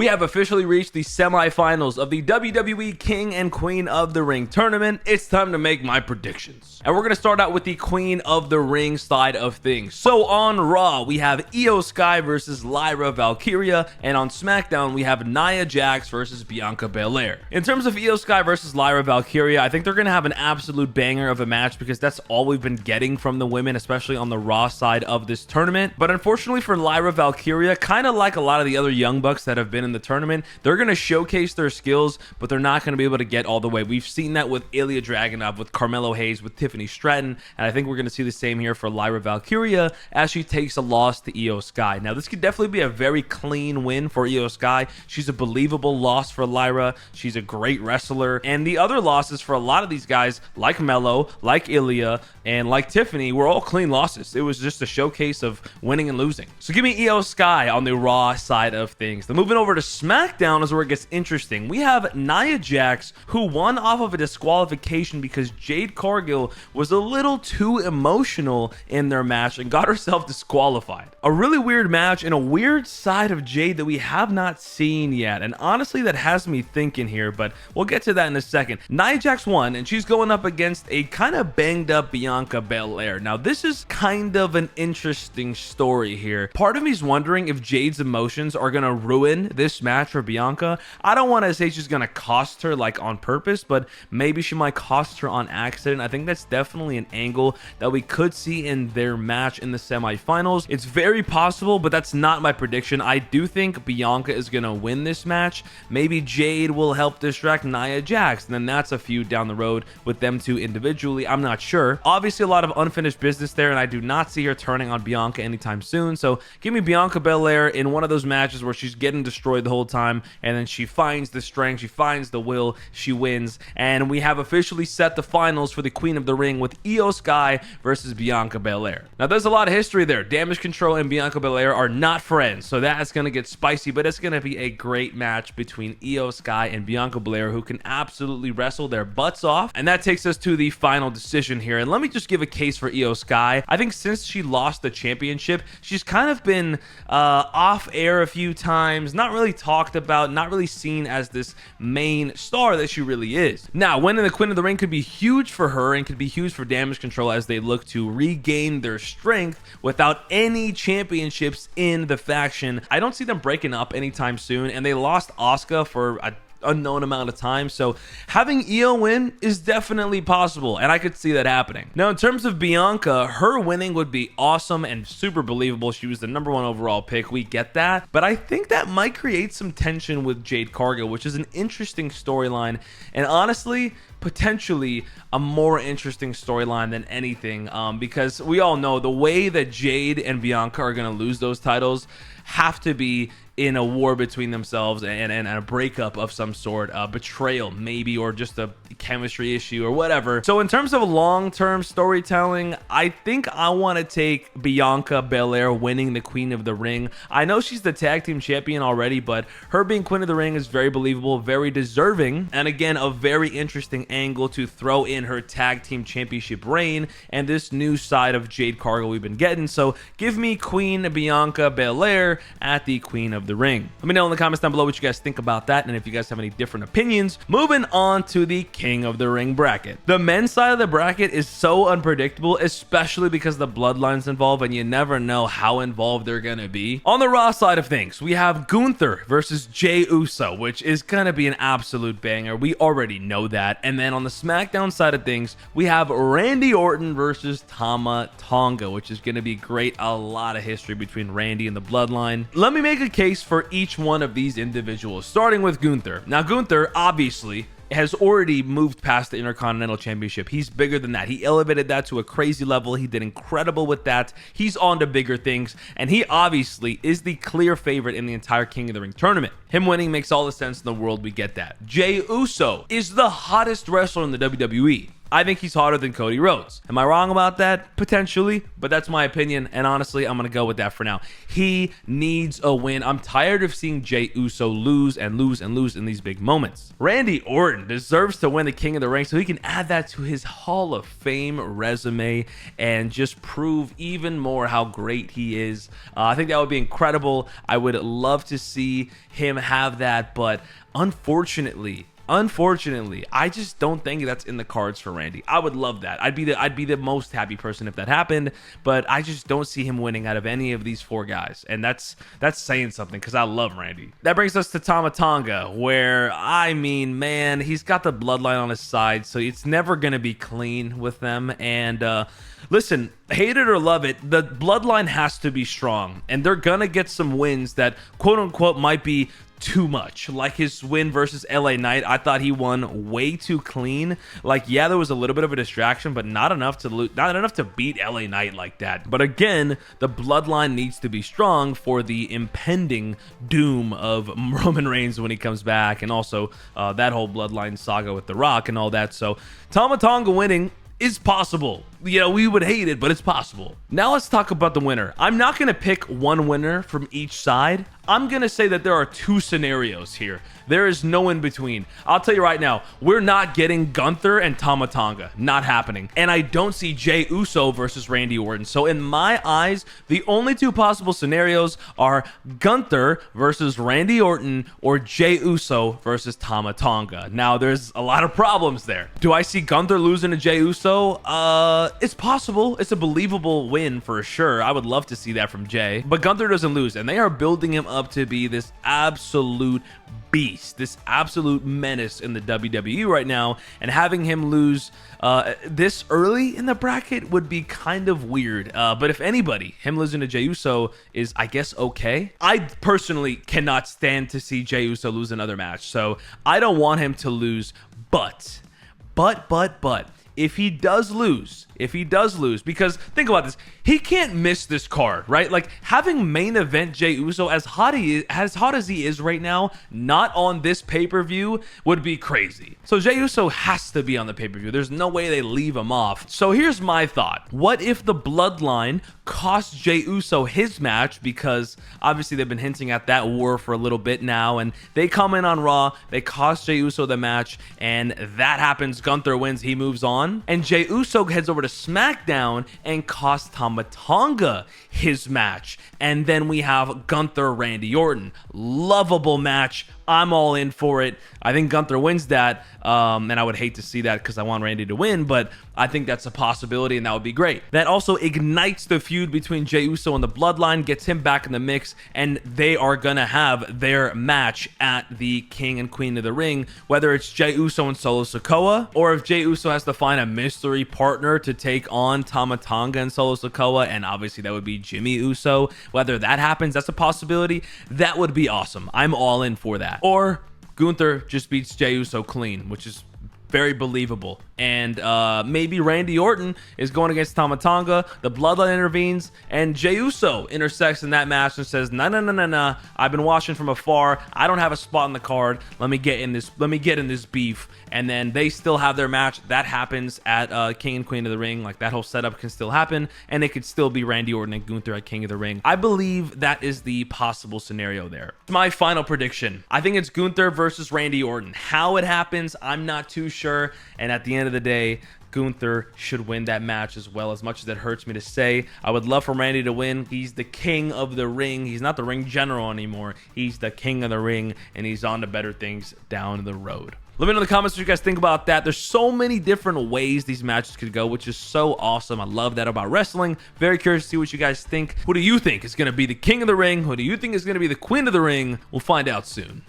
We have officially reached the semifinals of the WWE King and Queen of the Ring tournament. It's time to make my predictions. And we're going to start out with the Queen of the Ring side of things. So on Raw, we have Io Sky versus Lyra Valkyria, and on SmackDown, we have Nia Jax versus Bianca Belair. In terms of Io Sky versus Lyra Valkyria, I think they're going to have an absolute banger of a match because that's all we've been getting from the women, especially on the Raw side of this tournament. But unfortunately for Lyra Valkyria, kind of like a lot of the other Young Bucks that have been in the tournament, they're going to showcase their skills, but they're not going to be able to get all the way. We've seen that with Ilya Dragunov, with Carmelo Hayes, with Tiffany Stratton, and I think we're going to see the same here for Lyra Valkyria as she takes a loss to Io Sky. Now, this could definitely be a very clean win for Io Sky. She's a believable loss for Lyra. She's a great wrestler, and the other losses for a lot of these guys, like Melo, like Ilya, and like Tiffany, were all clean losses. It was just a showcase of winning and losing. So give me Io Sky on the Raw side of things. Then moving over to SmackDown is where it gets interesting. We have Nia Jax, who won off of a disqualification because Jade Cargill was a little too emotional in their match and got herself disqualified. A really weird match and a weird side of Jade that we have not seen yet. And honestly, that has me thinking here, but we'll get to that in a second. Nia Jax won, and she's going up against a kind of banged up Bianca Belair. Now, this is kind of an interesting story here. Part of me is wondering if Jade's emotions are going to ruin this match for Bianca. I don't want to say she's going to cost her like on purpose, but maybe she might cost her on accident. I think that's definitely an angle that we could see in their match in the semifinals. It's very possible, but that's not my prediction. I do think Bianca is going to win this match. Maybe Jade will help distract Nia Jax, and then that's a feud down the road with them two individually. I'm not sure. Obviously, a lot of unfinished business there, and I do not see her turning on Bianca anytime soon. So give me Bianca Belair in one of those matches where she's getting destroyed the whole time, and then she finds the strength, she finds the will, she wins, and we have officially set the finals for the Queen of the Ring with Io Sky versus Bianca Belair. Now, there's a lot of history there. Damage Control and Bianca Belair are not friends, so that's going to get spicy, but it's going to be a great match between Io Sky and Bianca Belair, who can absolutely wrestle their butts off, and that takes us to the final decision here. And let me just give a case for Io Sky. I think since she lost the championship, she's kind of been off air a few times, not really talked about, not really seen as this main star that she really is. Now, winning the Queen of the Ring could be huge for her and could be huge for Damage Control as they look to regain their strength without any championships in the faction. I don't see them breaking up anytime soon, and they lost Asuka for a unknown amount of time, so having Io win is definitely possible, and I could see that happening. Now, in terms of Bianca, her winning would be awesome and super believable. She was the #1 overall pick, we get that, but I think that might create some tension with Jade Cargill, which is an interesting storyline, and honestly, potentially a more interesting storyline than anything, because we all know the way that Jade and Bianca are going to lose those titles have to be in a war between themselves and a breakup of some sort, betrayal maybe, or just a chemistry issue or whatever. So in terms of long-term storytelling, I think I want to take Bianca Belair winning the Queen of the Ring. I know she's the tag team champion already, but her being Queen of the Ring is very believable, very deserving, and again, a very interesting angle to throw in her tag team championship reign and this new side of Jade Cargill we've been getting. So give me Queen Bianca Belair at the Queen of the Ring. Let me know in the comments down below what you guys think about that, and if you guys have any different opinions. Moving on to the King of the Ring bracket. The men's side of the bracket is so unpredictable, especially because the bloodline's involved and you never know how involved they're gonna be. On the Raw side of things, we have Gunther versus Jey Uso, which is gonna be an absolute banger. We already know that. And then on the SmackDown side of things, we have Randy Orton versus Tama Tonga, which is gonna be great. A lot of history between Randy and the bloodline. Let me make a case for each one of these individuals, starting with Gunther. Now, Gunther obviously has already moved past the Intercontinental Championship. He's bigger than that. He elevated that to a crazy level. He did incredible with that. He's on to bigger things, and he obviously is the clear favorite in the entire King of the Ring tournament. Him winning makes all the sense in the world. We get that. Jey Uso is the hottest wrestler in the WWE. I think he's hotter than Cody Rhodes. Am I wrong about that? Potentially, but that's my opinion, and honestly, I'm going to go with that for now. He needs a win. I'm tired of seeing Jey Uso lose and lose and lose in these big moments. Randy Orton deserves to win the King of the Ring so he can add that to his Hall of Fame resume and just prove even more how great he is. I think that would be incredible. I would love to see him have that, but unfortunately, I just don't think that's in the cards for Randy. I would love that. I'd be the most happy person if that happened, but I just don't see him winning out of any of these four guys, and that's saying something because I love Randy. That brings us to Tama Tonga, where I mean, man, he's got the bloodline on his side, so it's never gonna be clean with them. And listen, hate it or love it, the bloodline has to be strong, and they're gonna get some wins that quote unquote might be too much, like his win versus LA Knight. I thought he won way too clean. Like, yeah, there was a little bit of a distraction, but not enough to beat LA Knight like that. But again, the bloodline needs to be strong for the impending doom of Roman Reigns when he comes back, and also that whole bloodline saga with The Rock and all that. So Tama Tonga winning is possible. You know, we would hate it, but it's possible. Now let's talk about the winner. I'm not going to pick one winner from each side. I'm going to say that there are two scenarios here. There is no in between. I'll tell you right now, we're not getting Gunther and Tama Tonga. Not happening. And I don't see Jey Uso versus Randy Orton. So in my eyes, the only two possible scenarios are Gunther versus Randy Orton or Jey Uso versus Tama Tonga. Now, there's a lot of problems there. Do I see Gunther losing to Jey Uso? It's possible. It's a believable win for sure. I would love to see that from Jey. But Gunther doesn't lose, and they are building him up to be this absolute beast, this absolute menace in the WWE right now, and having him lose this early in the bracket would be kind of weird. But if anybody, him losing to Jey Uso is, I guess, okay. I personally cannot stand to see Jey Uso lose another match, so I don't want him to lose. But if he does lose, because think about this, he can't miss this card, right? Like, having main event Jey Uso as hot as he is right now, not on this pay-per-view would be crazy. So Jey Uso has to be on the pay-per-view. There's no way they leave him off. So here's my thought. What if the bloodline cost Jey Uso his match? Because obviously they've been hinting at that war for a little bit now, and they come in on Raw, they cost Jey Uso the match, and that happens. Gunther wins, he moves on, and Jey Uso heads over to SmackDown and costs Tama Tonga his match, and then we have Gunther Randy Orton. Lovable match. I'm all in for it. I think Gunther wins that, and I would hate to see that because I want Randy to win, but I think that's a possibility, and that would be great. That also ignites the feud between Jey Uso and the Bloodline, gets him back in the mix, and they are going to have their match at the King and Queen of the Ring, whether it's Jey Uso and Solo Sikoa, or if Jey Uso has to find a mystery partner to take on Tama Tonga and Solo Sikoa, and obviously that would be Jimmy Uso. Whether that happens, that's a possibility. That would be awesome. I'm all in for that. Or Gunther just beats Jey Uso clean, which is very believable. And maybe Randy Orton is going against Tama Tonga. The Bloodline intervenes, and Jey Uso intersects in that match and says, "No. I've been watching from afar. I don't have a spot in the card. Let me get in this beef." And then they still have their match. That happens at King and Queen of the Ring. Like, that whole setup can still happen, and it could still be Randy Orton and Gunther at King of the Ring. I believe that is the possible scenario there. My final prediction. I think it's Gunther versus Randy Orton. How it happens, I'm not too sure. And at the end of the day, Gunther should win that match as well, as much as it hurts me to say. I would love for Randy to win. He's the king of the ring. He's not the ring general anymore. He's the king of the ring, and he's on to better things down the road. Let me know in the comments what you guys think about that. There's so many different ways these matches could go, which is so awesome. I love that about wrestling. Very curious to see what you guys think. Who do you think is going to be the king of the ring? Who do you think is going to be the queen of the ring? We'll find out soon.